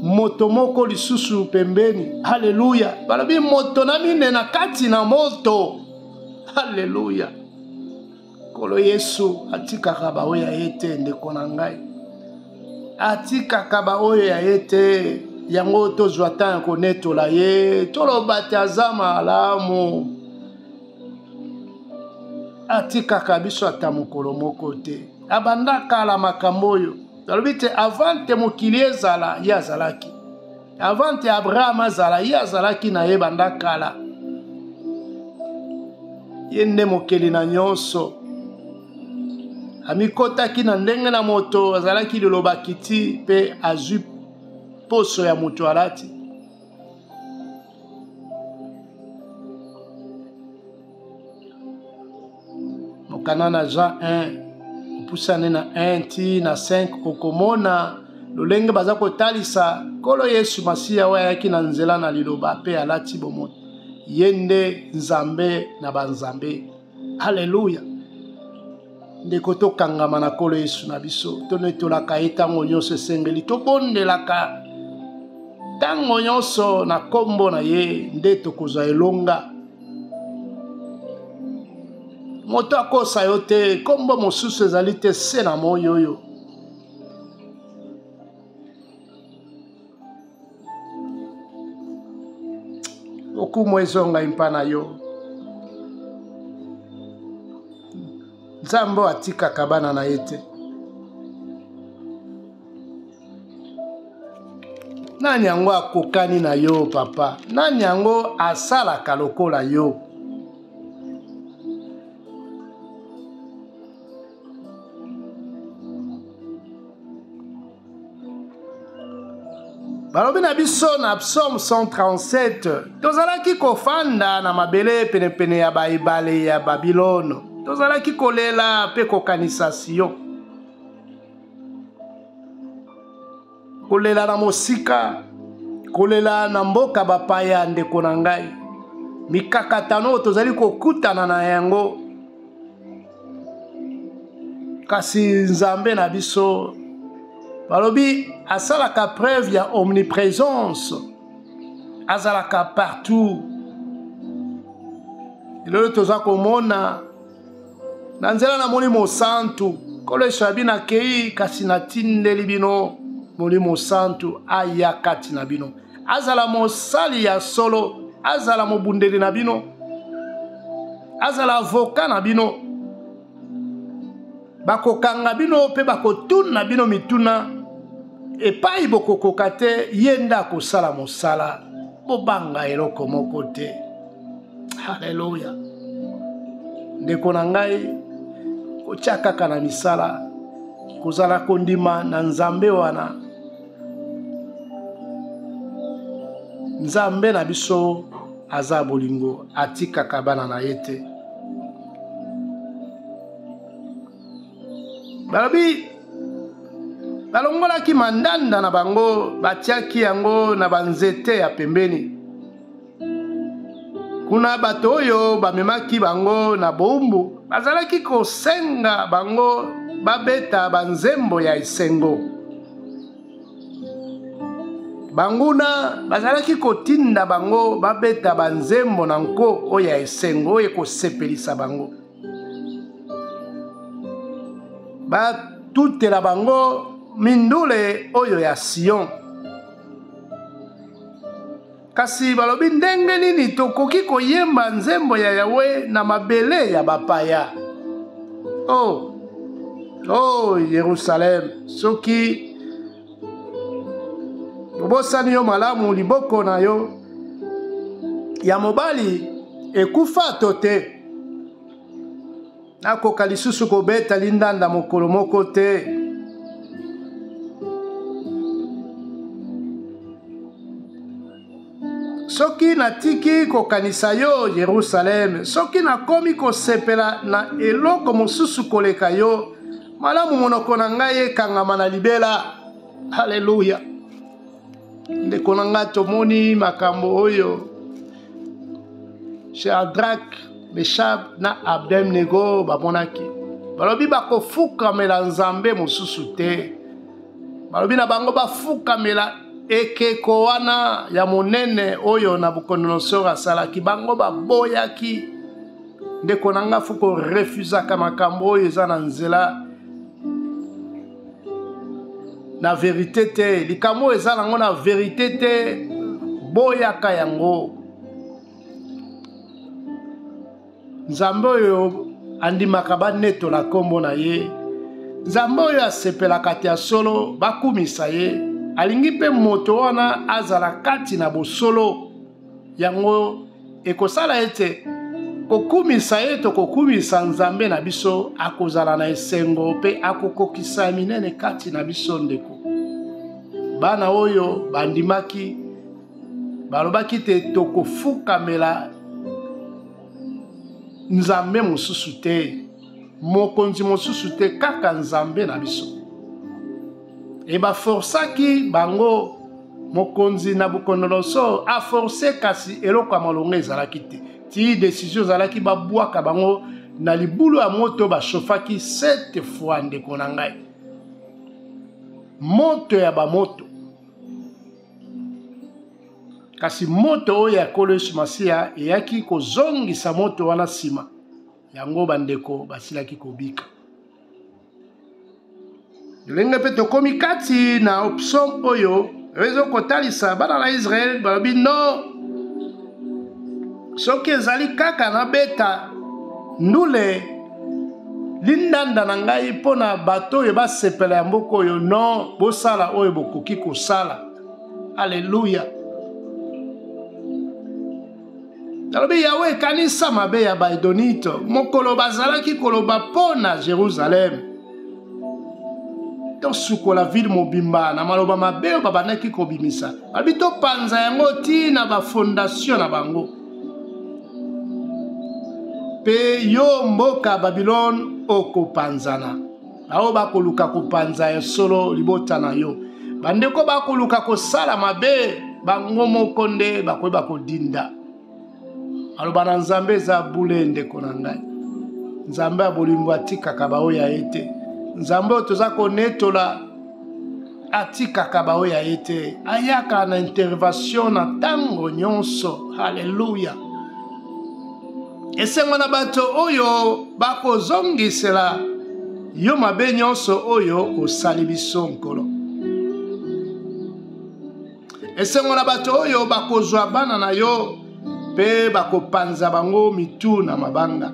moto moko lisusu pembeni. Haleluya. Balobi moto na mine na kati na moto. Haleluya. Kolo Yesu atikaka ba oyo yete ndeko na ngai. Atikaka ba oyo yete yango tozwa tan konetola ye toloba te aza malamu. Atikaka biso ata mokolo moko te. Abandaka la makambo oyo. Dalobite avant te mokili ezala ye azalaki. Avant te Abraham azala ye azalaki na ye bandakala. Ye nde mokeli na nyonso. Amikotaki na ndenge na moto azalaki liloba kiti pe azwi poso ya moto alati. Mokana na Jean 1 pusane na 1 ti na 5 okomona lolenge baza kotalisa kolo Yesu Masiya oyo ayaki na nzela na liloba pe alati bomoto. Yende Nzambe na banzambe. Haleluya. Ndeko tokangama na kolo Yesu na biso. Tonetolaka ye ntango nyonso esengeli. Tobondelaka ntango nyonso na kombo na ye nde tokozwa elonga. Moto akosa yo te kombo mosusu ezali te se na moyo oyo. Okumu ezonga mpa na yo. Nzambe atikaka bana na ye te. Nani yango akokani na yo papa? Nani yango asalaka lokola yo? Balobi na biso na Psaume 137 tozalaki kofanda na mabele penepene ya baibale ya Babilono. Tozalaki kolela pe kokanisa Sion. Kolela na mosika, kolela na mboka bapaya ndeko na ngai. Mikakatano tozali kokutana na yango. Kasi Nzambe na biso balobi asalaka preuve ya omniprésence. Azalaka partout. Ilolo toza komona na nzela na molimo santu. Kolo shabi na kei kasi na tindeli bino molimo santu aya kati na bino. Azala mosali ya solo. Azala mobundeli na bino. Azala avocat na bino. Bakokanga bino pe bakotuna bino mituna. Epai bokokoka te yenda kosala mosala. Bobanga eloko moko te. Haleluya. Ndeko na ngai kotiaka kana misala kozala kondima na Nzambe wana. Nzambe na biso aza bolingo atikaka bana na ye te. Balobi balongolaki mandanda na bango batiaki yango na banzete ya pembeni. kuna bato oyo bamemaki bango na bombu bazalaki kosenga bango babeta banzembo ya esengo. Banguna bazalaki kotinda bango babeta banzembo na nko oyo ya esengo oyo ekosepelisa bango. Batutela bango mindule oyo ya Sion. Kasi balobi ndenge nini tokoki koyemba nzembo ya Yahweh na mabele ya bapaya. Oh Yerusalem, soki obosani yo malamu liboko na yo ya mobali ekufa to te. Nakoka lisusu kobeta lindanda mokolo moko te. Soki natiki kokanisa yo Yerusalem, soki nakomi kosepela na eloko mosusu koleka yo, malamu monoko na ngai ekangama na libela. Haleluya. Ndeko na ngai tomoni makambo oyo Shadrach, Meshach na Abednego bamonaki. Balobi bakofukamela nzambe mosusu te. Balobi na bango bafukamela ekeko wana ya monene oyo Nabucodonosor asalaki. Bango baboyaki. Ndeko na ngai fuko refusaka makambo oyo eza na nzela na verite te. Likambo eza nango na verite te, boyaka yango. Nzambe oyo andimaka banetola kombo na ye. Nzambe oyo asepelaka te ya solo bakumisa ye. Alingi pe moto wana azala kati na bosolo. Yango ekosala ete kokumisa ye to kokumisa nzambe na biso akozala na esengo pe akokokisa minene kati na biso ndeko. Bana oyo bandimaki balobaki te tokofukamela nzambe mosusu te, mokonzi mosusu te, kaka nzambe na biso. E baforsaki bango mokonzi Nabucodonosor a forcé kasi eloko ya malonga ezalaki te. Ti décision ezalaki babwaka bango na libulu ya moto bashofaki 7 fois ndeko na ngai. Moto ya bamoto. Kasi moto oyo ya Nkolo Yesu Masiya eyaki kozongisa moto wana sima. Yango bandeko basilaki kobika. Ndenge pe tokomi kati na psaume oyo ezo kotalisa bana na Israel balobi no. Soki ezali kaka na beta ndule lindanda na ngai mpona bato oyo basepela ya mboka oyo no, bosala oyo bokoki kosala. Alleluya. Nalobi Yahweh kanisa mabe ya baedonito mokolo bazalaki koloba pona Jerusalem. Tosukola ville mobimba na maloba mabe oyo babandaki kobimisa. Balobi topanza yango tina ba fondation na bango. Pe yo mboka Babylone okopanzana. Bao bakoluka kopanza ya solo libota na yo. Bandeko bakoluka kosala mabe bango moko nde bakoyeba kodinda. Aloba na nzambe eza bule ndeko na ngai. Nzambe ya bolingo atikaka baoyo ya ete. Nzambe oyo toza konetola atikaka baoyo ya ete. Ayaka na intervention na ntango nyonso. Haleluya. Esengo na bato oyo bakozongisela yo mabe nyonso oyo osali biso nkolo. Esengo na bato oyo bakozwa bana na yo pe bakopanza bango mitu na mabanga.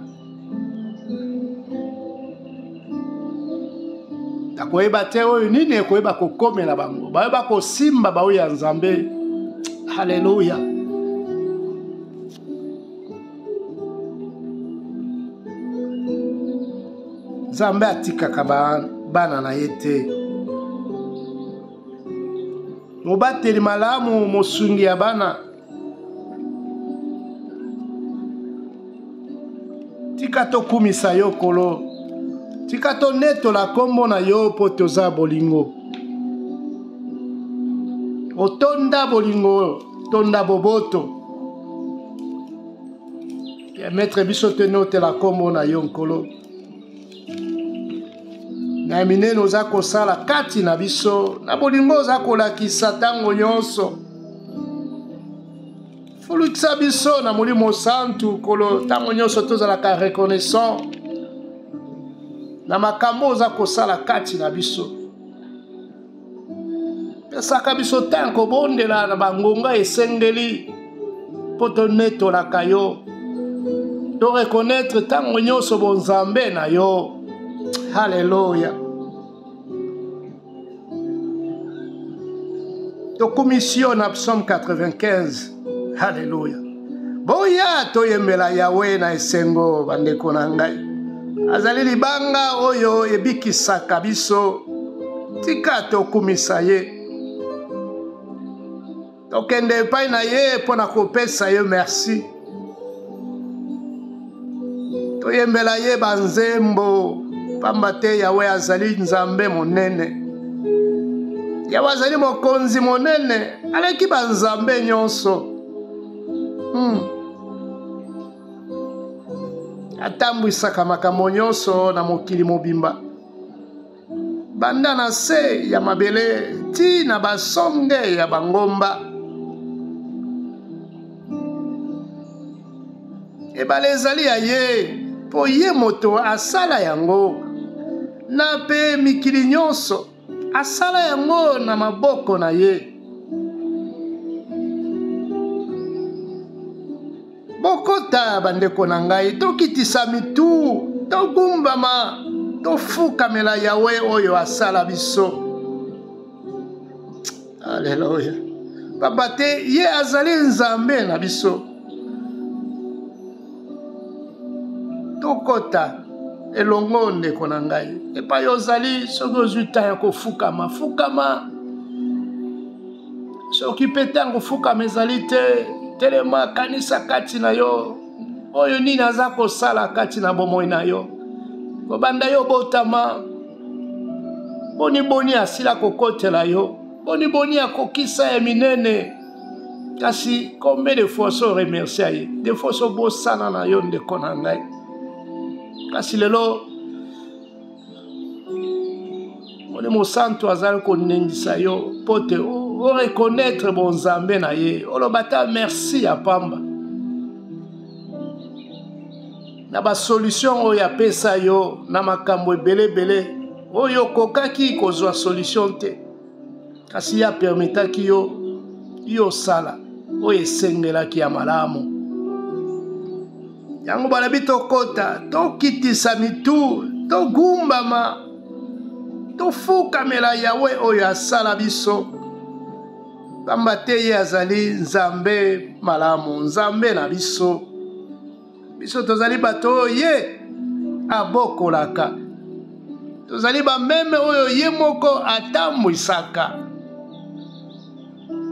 Takoyeba te oyo nini ekoyeba kokomela bango. Bayeba kosimba baoyo ya nzambe. Haleluya. Nzambe atikaka bana na ye te. Mobateli malamu mosungi ya bana. Tika tokumisa yo kolo. Tika to netola kombo na yo po toza bolingo. Otonda bolingo, tonda boboto. Maître biso tenote la kombo na yonkolo. Na mine noza kosala kati na biso na bolingo za kolakisa tango nyonso. Fulukisa biso na molimo santu kolo tango nyonso tozalaka reconnaissant na makambo za kosala kati na biso. Pesaka biso tanko bondela na bangonga esengeli poto neto la kayo. To reconnaître tango nyonso bonzambe na yo. Alléluia. To commission na psaume 95. Alléluia. Boya to yembela Yahweh na esengo bandeko na ngai. Azali libanga oyo ebikisaka biso. Tika to kumisa ye. To kende epai na ye pona kopesa ye merci. To yembela ye banzembo. Pamba te Yahweh azali nzambe monene. Yahweh azali mokonzi monene. Aleki banzambe nyonso. Atambwisaka makambo nyonso na mokili mobimba. Banda na se ya mabele ti na basonge ya bangomba. Ebale ezali ya ye po ye moto asala yango. Na pe mikili nyonso asala yango na maboko na ye. Bokota bandeko na ngai tokitisa mitu togumbama tofukamela Yahweh oyo asala biso. Alléluia. Papa te ye azali nzambe na biso. Tokota elongo ndeko na ngai epai ozali soki ozwi ntan ya kofukama fukama. Soki pe ntango fukama ezali te telema kanisa kati na yo oyo nini aza kosala kati na bomoi na yo. Kobanda yo botama boni asila kokotela yo boni akokisa ya minene. Kasi combien de fois so remercier ye des fois so bosana na yo ndeko na ngai. Kasi lelo molimo santu azali konengisa yo pote o reconnaître bonzambe na ye olobata merci ya pamba na ba solution oyo apesa yo na makambo ebele oyo kokaki kozwa solution te kasi ya permetaki yo sala oyo esengelaki ya malamu. Yango balabi tokota tokitisa mitu togumbama tofukamela Yahweh oyo asala biso. Pamba te ye azali nzambe malamu nzambe na biso. Biso tozali bato oyo ye abokolaka. Tozali bameme oyo ye moko atambwisaka.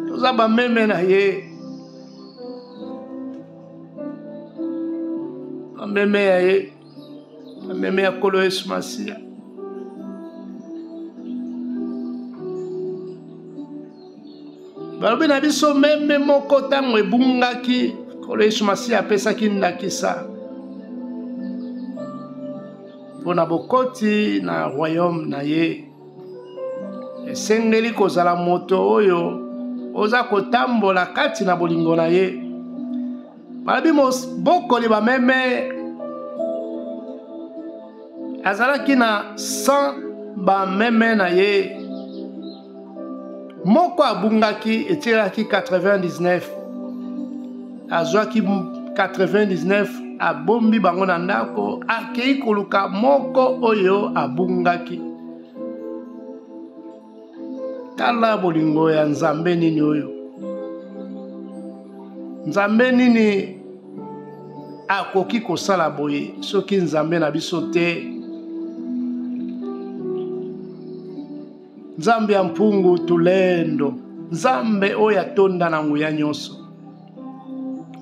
Toza bameme na ye. Bameme ya ye. Bameme ya Kolo Yesu Masiya. Balobi na biso meme moko tango ebungaki Kolo Yesu Masiya apesaki ndakisa mpona bokoti na royaume na ye. Esengeli kozala moto oyo oza kotambola kati na bolingo na ye. Balobi bokoli bameme azalaki na 100 bameme na ye. Moko abungaki etiraki 99. Azwaki 99 abombi bango na ndako akei koluka moko oyo abungaki. Tala bolingo ya nzambe nini oyo. Nzambe nini akoki kosala boye soki nzambe na biso te. Nzambe ya mpungu tulendo. Nzambe oyo atonda na nguya nyonso.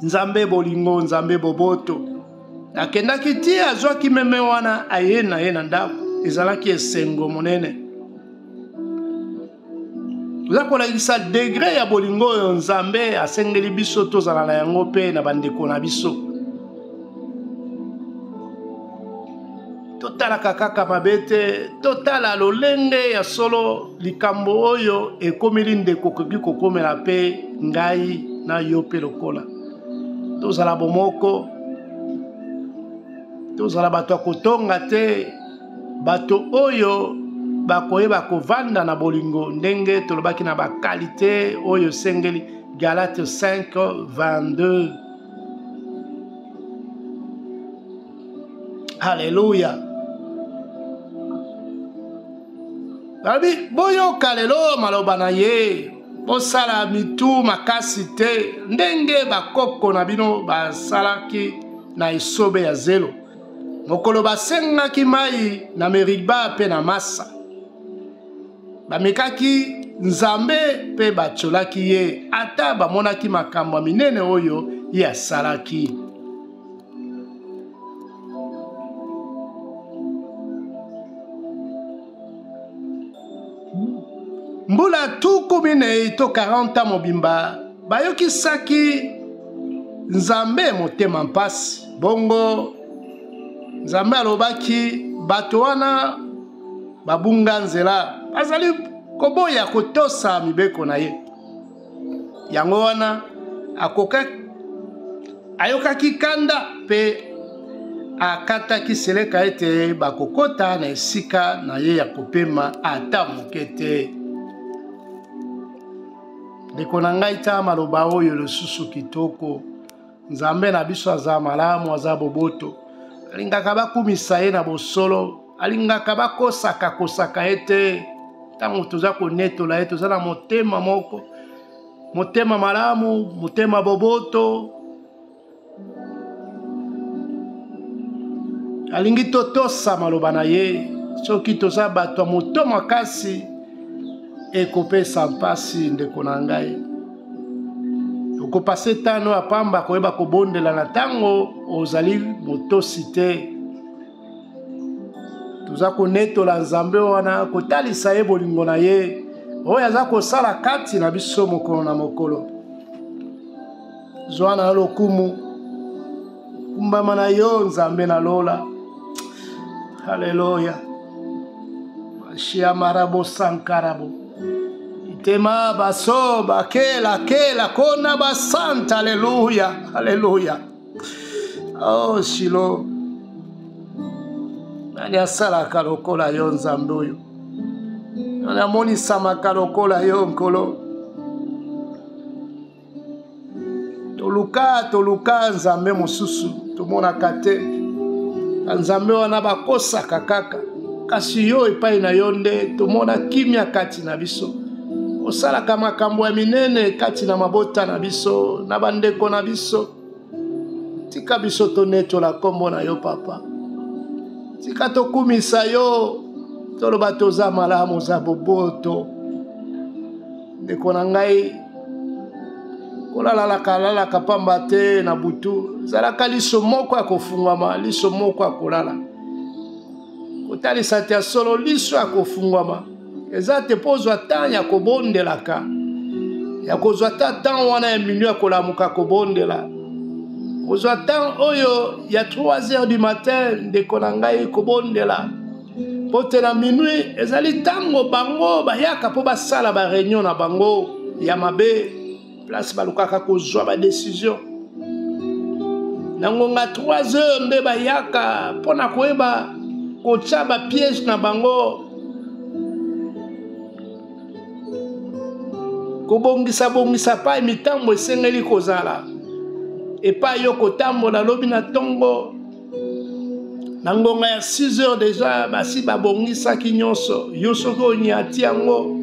Nzambe bolingo, nzambe boboto. Akendaki ti azwaki meme wana aye na ye na ndako. Ezalaki esengo monene. Oza kolakisa degré ya bolingo oyo nzambe asengeli biso tozala na yango pe na bandeko na biso. totala kaka mabete totala lolenge ya solo likambo oyo ekomeli ndeko koki kokomela pe ngai na yo pe lokola tozala bomoko tozala bato ya kotonga te bato oyo bakoyeba kovanda na bolingo ndenge tolobaki na bakalite oyo sengeli Galate 5:22. Alléluia. Babi boyoka lelo maloba na ye bosala mitu makasi te ndenge bakoko na bino basalaki na esobe ya zelo mokolo basengaki mai na Meriba pe na Masa bamekaki Nzambe pe bacholaki ye ata bamonaki makambo minene oyo ye asalaki. Mbula tuku mine to 40 mobimba bayokisaki Nzambe motema mpasi bongo Nzambe alobaki bato wana babunga nzela bazali koboya kotosa mibeko na ye yango wana ayokaki kanda pe akataki seleka ete bakokota na esika na ye ya kopema ata moke te. Ndeko na ngai ta maloba oyo lisusu kitoko Nzambe na biso aza malamu aza boboto alingaka bakumisa ye na bosolo alingaka bakosaka ete tango toza konetola ye toza na motema moko motema malamu motema boboto alingi totosa maloba na ye soki toza bato ya moto makasi ekopesa mpasi ndeko na ngai okopase tano apamba koyeba kobondela na tango ozali motosi te toza konetola Nzambe wana kotalisa ye bolingo na ye oyo aza kosala kati na biso mokolo na mokolo zwana lokumu kumbama na yo Nzambe na lola. Haleluya. Shia marabo sankarabo itema baso bakela kona basanta. Haleluya. Haleluya. Oh Shilo nani asalaka lokola yo Nzambe oyo nani amonisamaka lokola yo nkolo toluka Nzambe mosusu tomonaka te Nzambe wana bakosaka kaka kasi yo epai na yo nde tomona kimia kati na biso osalaka makambo ya minene kati na mabota na biso na bandeko na biso tika biso tonetola kombo na yo papa tika tokumisa yo toloba toza malamu za boboto ndeko na ngai kolalalaka pamba te na butu zalaka liso moko ya kofungwama liso moko ya kolala kotalisa te ya solo liso ya kofungwama eza te mpo ozwa tan ya kobondelaka ya kozwa ta tan wana ya minui ya kolamuka kobondela kozwa tan oyo ya 3h du matin ndeko na ngai kobondela mpo te na minui ezali tango bango bayaka mpo basala bareunion na bango ya mabe place balukaka kozwa badesizio na ngonga 3h nde bayaka mpona koyeba kotya bapiège na bango kobongisa pa mitambo esengeli kozala epai yo kotambola lobi na tongo na ngonga ya 6h deja basi babongisaki nyonso yo soki onyati yango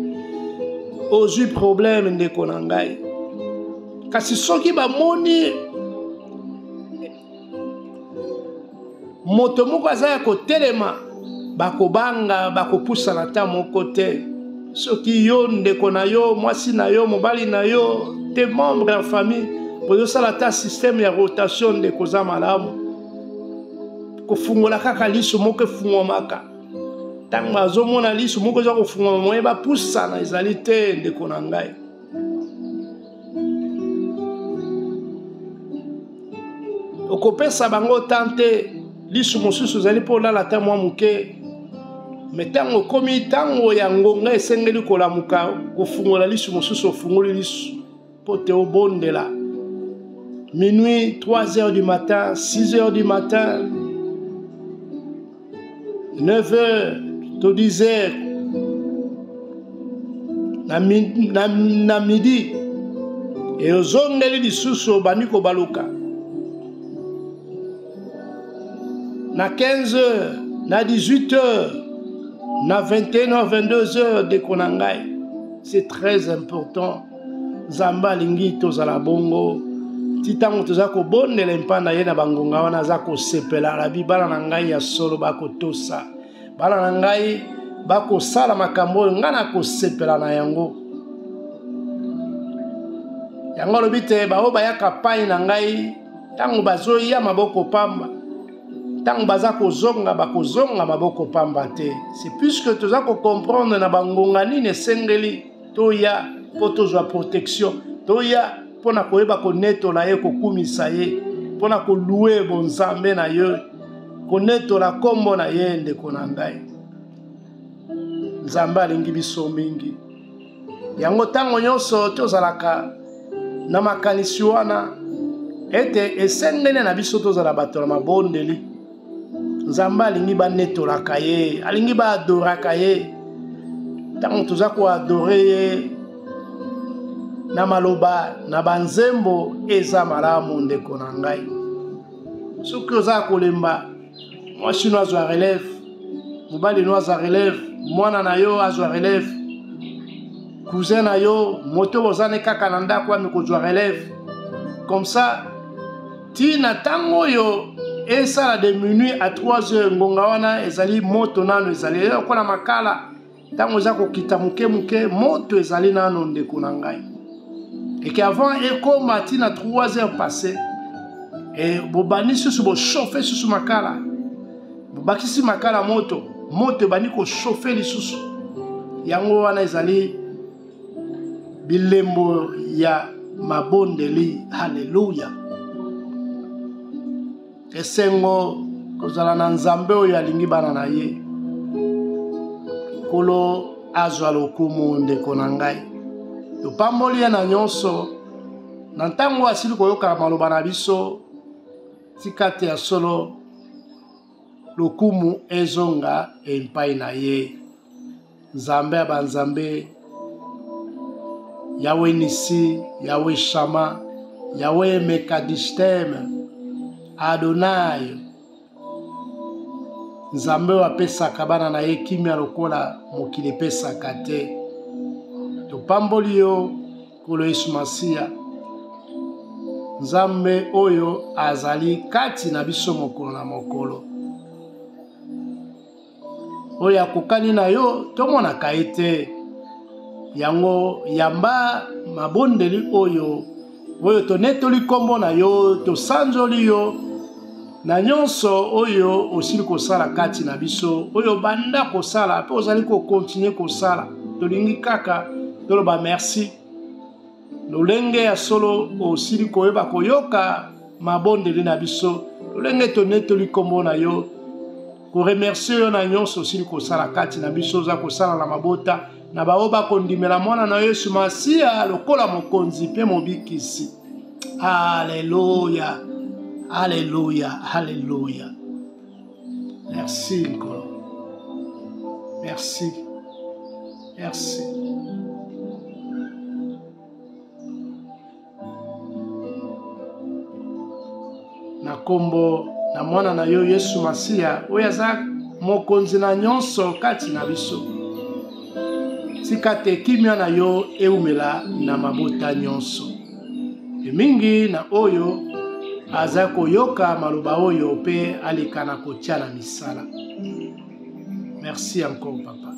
ozwi problème ndeko na ngai kasi soki bamoni moto moko aza ya kotelema bakobanga bakopusana ta moko te soki yo ndeko na yo mwasi na yo mobali na yo te membre ya famille bozosala ta système ya rotation ndeko za malamu kofungola kaka liso moko efungwamaka ntango bazomona liso moko eza kofungwama moye bapusana ezali te ndeko na ngai okopesa bango tante lisu mosusu ezali mpo olala ta mwa moke me ntango okomi ntango ya ngonga esengeli kolamuka kofungola lisu mosusu ofungoli lisu mpo te obondela minuit 3 heures du matin 6 heures du matin 9 heures to 10 heures na midi e ozongeli lisusu obandi kobaluka na 15 heures na 18 heures na 21 heures 22 heures ndeko na ngai. C'est très important. Nzambe alingi tozala bongo ti ntango toza kobondela mpa na ye na bangonga wana aza kosepela alabi bana na ngai ya solo bakotosa bana na ngai bakosala makambo oyo ngai nakosepela na yango. Yango alobi te bao bayaka pai na ngai ntango bazoya maboko pamba ntango baza kozonga bakozonga maboko pamba te. C'est puisque toza kocomprendre na bangonga nini esengeli toya mpo tozwa protection toya mpona koyeba konetola ye kokumisa ye mpona kolue bonzambe na ye konetola kombo na ye ndeko na ngai. Nzambe alingi biso mingi yango ntango nyonso tozalaka na makanisi wana ete esengeli na biso tozala bato na mabondeli. Nzambe alingi banetolaka ye alingi baadoraka ye ntango toza koadore ye na maloba na banzembo eza malamu ndeko na ngai. Soki oza kolemba mwasi no azwa relève mobali no azwa relève mwana na yo azwa relève cousin na yo moto bozane kaka na ndako wami kozwa relève comme ça tina ntango oyo esala de minuit à 3 heures ngonga wana ezali moto nano ezali lokola makala ntango eza kokita moke moke moto ezali nano ndeko na ngai. Et qu'avant ekoma tina 3 heures passées et bobani susu bo chauffer susu makala bobakisi makala moto bani ko chauffer lisusu yango wana ezali bilembo ya mabondeli. Haleluya. Esengo kozala na nzambe oyo alingi bana na ye kolo azwa lokumu ndeko na ngai. Topamboli ye na nyonso na ntango asili koyoka maloba na biso tika te ya solo lokumu ezonga epai na ye. Nzambe ya banzambe Yawe Nisi, Yawe Shama, Yawe Mekadishteme, Adonai. Nzambe wapesaka bana na ye kimia lokola mokili pesaka te. Topamboli yo kolo Yesu Masia. Nzambe oyo azali kati na biso mokolo na mokolo. Oyo akokani na yo tomonaka ye te. Yango yamba mabondeli oyo tonetoli kombo na yo tosanzoli yo na nyonso oyo osili kosala kati na biso oyo banda kosala pe ozali kokontinue kosala tolingi kaka toloba merci. Lolenge ya solo osili koyeba koyoka mabondeli na biso lolenge tonetoli kombo na yo koremercie yo na nyonso osili kosala kati na biso oza kosala na mabota na baoba kondimela mwana na Yesu Masia lokola mokonzi pe mobikisi. Alléluia. Alléluia. Alléluia. Merci Nkolo. Merci. Merci. Na kombo na mwana na yo Yesu Masia oyo aza mokonzi na nyonso kati na biso. Tika te kimia na yo eumela na mabota nyonso. Mingi na oyo aza koyoka maloba oyo pe alikana kotia na misala. Merci encore papa.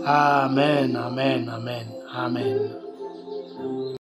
Amen, amen, amen, amen.